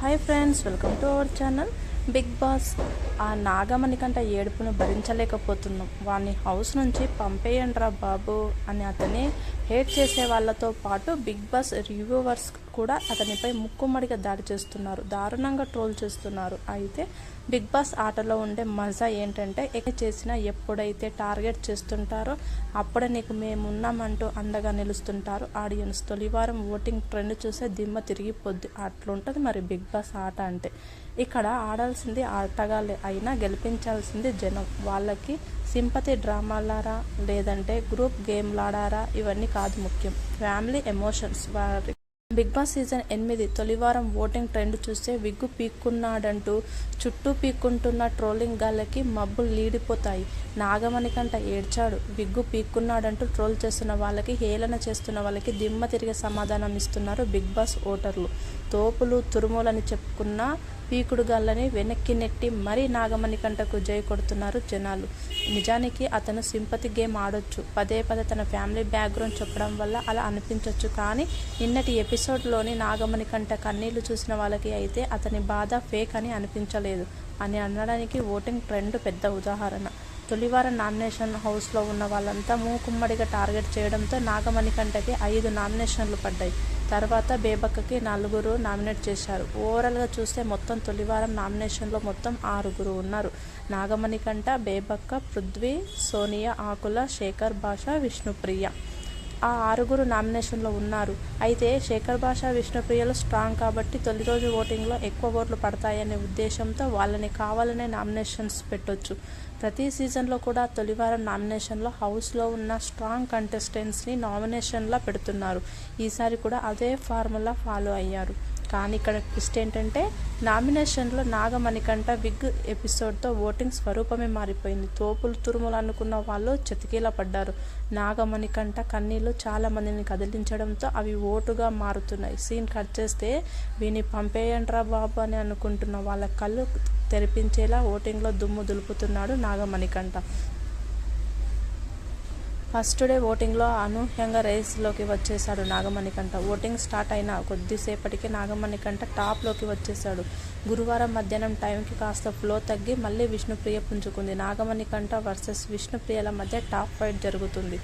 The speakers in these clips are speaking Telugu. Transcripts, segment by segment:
Hi friends, welcome to our channel. Bigg Boss. ఆ నాగమణికంట ఏడుపును భరించలేకపోతున్నాం. వాడిని హౌస్ నుంచి పంపేయండ్రా బాబు అని అతన్ని హేట్ చేసే వాళ్ళతో పాటు బిగ్ బాస్ రివ్యూవర్స్ కూడా అతనిపై ముక్కుమ్మడిగా దాడి చేస్తున్నారు, దారుణంగా ట్రోల్ చేస్తున్నారు. అయితే బిగ్ బాస్ ఆటలో ఉండే మజా ఏంటంటే చేసినా ఎప్పుడైతే టార్గెట్ చేస్తుంటారో అప్పుడే నీకు మేమున్నామంటూ అండగా నిలుస్తుంటారు ఆడియన్స్. తొలివారం ఓటింగ్ ట్రెండ్ చూసే దిమ్మ తిరిగిపోద్ది. అట్లుంటుంది మరి బిగ్ బాస్ ఆట అంటే. ఇక్కడ ఆడాల్సింది ఆటగాళ్ళే అయినా గెలిపించాల్సింది జనం. వాళ్ళకి సింపతి డ్రామాలారా లేదంటే గ్రూప్ గేమ్లాడారా ఇవన్నీ కాదు ముఖ్యం, ఫ్యామిలీ ఎమోషన్స్. వారి బిగ్ బాస్ సీజన్ 8 తొలివారం ఓటింగ్ ట్రెండ్ చూస్తే విగ్గు పీక్కున్నాడంటూ చుట్టూ పీక్కుంటున్న ట్రోలింగ్ గాళ్ళకి మబ్బులు లీడిపోతాయి. నాగమణికంట ఏడ్చాడు, విగ్గు పీక్కున్నాడంటూ ట్రోల్ చేస్తున్న వాళ్ళకి, హేళన చేస్తున్న వాళ్ళకి దిమ్మ తిరిగే సమాధానం ఇస్తున్నారు బిగ్ బాస్ ఓటర్లు. తోపులు తురుములని చెప్పుకున్న పీకుడు గాళ్ళని వెనక్కి నెట్టి మరీ నాగమణికంటకు జై కొడుతున్నారు జనాలు. నిజానికి అతను సింపతి గేమ్ ఆడొచ్చు, పదే తన ఫ్యామిలీ బ్యాక్గ్రౌండ్ చెప్పడం వల్ల అలా అనిపించవచ్చు. కానీ నిన్నటి ఎపిసోడ్లోని నాగమణికంట కన్నీళ్లు చూసిన వాళ్ళకి అయితే అతని బాధ ఫేక్ అని అనిపించలేదు అని అనడానికి ఓటింగ్ ట్రెండ్ పెద్ద ఉదాహరణ. తొలివారం నామినేషన్ హౌస్లో ఉన్న వాళ్ళంతా మూకుమ్మడిగా టార్గెట్ చేయడంతో నాగమణికంటకి 5 నామినేషన్లు పడ్డాయి. తర్వాత బేబక్కకి 4 నామినేట్ చేశారు. ఓవరాల్గా చూస్తే మొత్తం తొలివారం నామినేషన్లో మొత్తం 6 ఉన్నారు. నాగమణికంట, బేబక్క, పృథ్వీ, సోనియా, ఆకుల, శేఖర్ భాష, విష్ణుప్రియ. ఆ 6 నామినేషన్లో ఉన్నారు. అయితే శేఖర్ భాష, విష్ణుప్రియలు స్ట్రాంగ్ కాబట్టి తొలి రోజు ఓటింగ్లో ఎక్కువ ఓట్లు పడతాయనే ఉద్దేశంతో వాళ్ళని కావాలనే నామినేషన్స్ పెట్టొచ్చు. ప్రతి సీజన్లో కూడా తొలివారం నామినేషన్లో హౌస్లో ఉన్న స్ట్రాంగ్ కంటెస్టెంట్స్ని నామినేషన్లా పెడుతున్నారు. ఈసారి కూడా అదే ఫార్ములా ఫాలో అయ్యారు. కానీ ఇక్కడ ట్విస్ట్ ఏంటంటే నామినేషన్లో నాగమణికంట విగ్ ఎపిసోడ్తో ఓటింగ్ స్వరూపమే మారిపోయింది. తోపులు తురుములు అనుకున్న వాళ్ళు చతికిలా పడ్డారు. నాగమణికంట కన్నీళ్లు చాలా మందిని కదిలించడంతో అవి ఓటుగా మారుతున్నాయి. సీన్ కట్ చేస్తే వీని పంపేయండ్రా బాబు అని అనుకుంటున్న వాళ్ళ కళ్ళు తెరిపించేలా ఓటింగ్లో దుమ్ము దులుపుతున్నాడు నాగమణికంట. ఫస్ట్ డే ఓటింగ్లో అనూహ్యంగా రేస్లోకి వచ్చేశాడు నాగమణికంట. ఓటింగ్ స్టార్ట్ అయిన కొద్దిసేపటికి నాగమణికంట టాప్లోకి వచ్చేశాడు. గురువారం మధ్యాహ్నం టైంకి కాస్త ఫ్లో తగ్గి మళ్ళీ విష్ణుప్రియ పుంజుకుంది. నాగమణికంట వర్సెస్ విష్ణుప్రియల మధ్య టాప్ ఫైట్ జరుగుతుంది.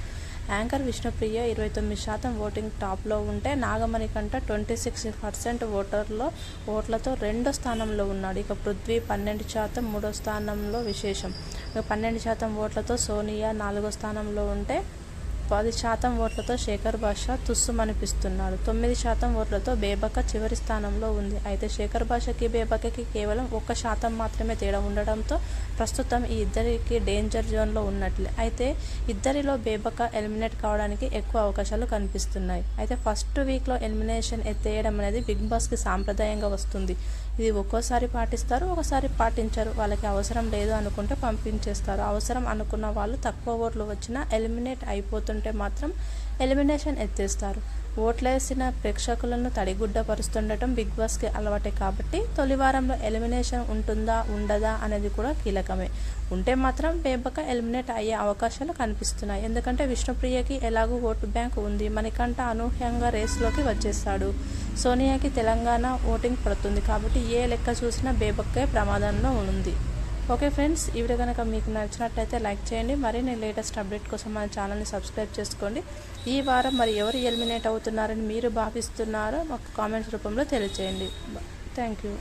యాంకర్ విష్ణుప్రియ 29% ఓటింగ్ టాప్లో ఉంటే నాగమణికంట 26% ఓట్లతో 2వ స్థానంలో ఉన్నాడు. ఇక పృథ్వీ 12%, 3వ స్థానంలో విశేషం. 12% ఓట్లతో సోనియా 4వ స్థానంలో ఉంటే 10% ఓట్లతో శేఖర్ భాష తుస్సుమనిపిస్తున్నాడు. 9% ఓట్లతో బేబక్క చివరి స్థానంలో ఉంది. అయితే శేఖర్ భాషకి బేబక్కకి కేవలం 1% మాత్రమే తేడా ఉండడంతో ప్రస్తుతం ఈ ఇద్దరికి డేంజర్ జోన్లో ఉన్నట్లే. అయితే ఇద్దరిలో బేబక్క ఎలిమినేట్ కావడానికి ఎక్కువ అవకాశాలు కనిపిస్తున్నాయి. అయితే ఫస్ట్ వీక్లో ఎలిమినేషన్ ఎత్తేయడం అనేది బిగ్ బాస్కి సాంప్రదాయంగా వస్తుంది. ఇది ఒక్కోసారి పాటిస్తారు, ఒకసారి పాటించరు. వాళ్ళకి అవసరం లేదు అనుకుంటే పంపించేస్తారు. అవసరం అనుకున్న వాళ్ళు తక్కువ ఓట్లు వచ్చినా ఎలిమినేట్ అయిపోతుంటే మాత్రం ఎలిమినేషన్ ఎత్తేస్తారు. ఓట్లేసిన ప్రేక్షకులను తడిగుడ్డపరుస్తుండటం బిగ్ బాస్కి అలవాటే కాబట్టి తొలివారంలో ఎలిమినేషన్ ఉంటుందా ఉండదా అనేది కూడా కీలకమే. ఉంటే మాత్రం బేబక్క ఎలిమినేట్ అయ్యే అవకాశాలు కనిపిస్తున్నాయి. ఎందుకంటే విష్ణుప్రియకి ఎలాగూ ఓటు బ్యాంక్ ఉంది. మణికంఠ అనూహ్యంగా రేస్లోకి వచ్చేస్తాడు. సోనియాకి తెలంగాణ ఓటింగ్ పడుతుంది కాబట్టి ఏ లెక్క చూసినా బేబక్కే ప్రమాదంలో ఉంది. ఓకే ఫ్రెండ్స్, ఈ వీడియో కనుక మీకు నచ్చినట్లయితే లైక్ చేయండి. మరిన్ని లేటెస్ట్ అప్డేట్ కోసం మన ఛానల్ని సబ్స్క్రైబ్ చేసుకోండి. ఈ వారం మరి ఎవరు ఎలిమినేట్ అవుతున్నారని మీరు భావిస్తున్నారో మాకు కామెంట్స్ రూపంలో తెలియజేయండి. Thank you.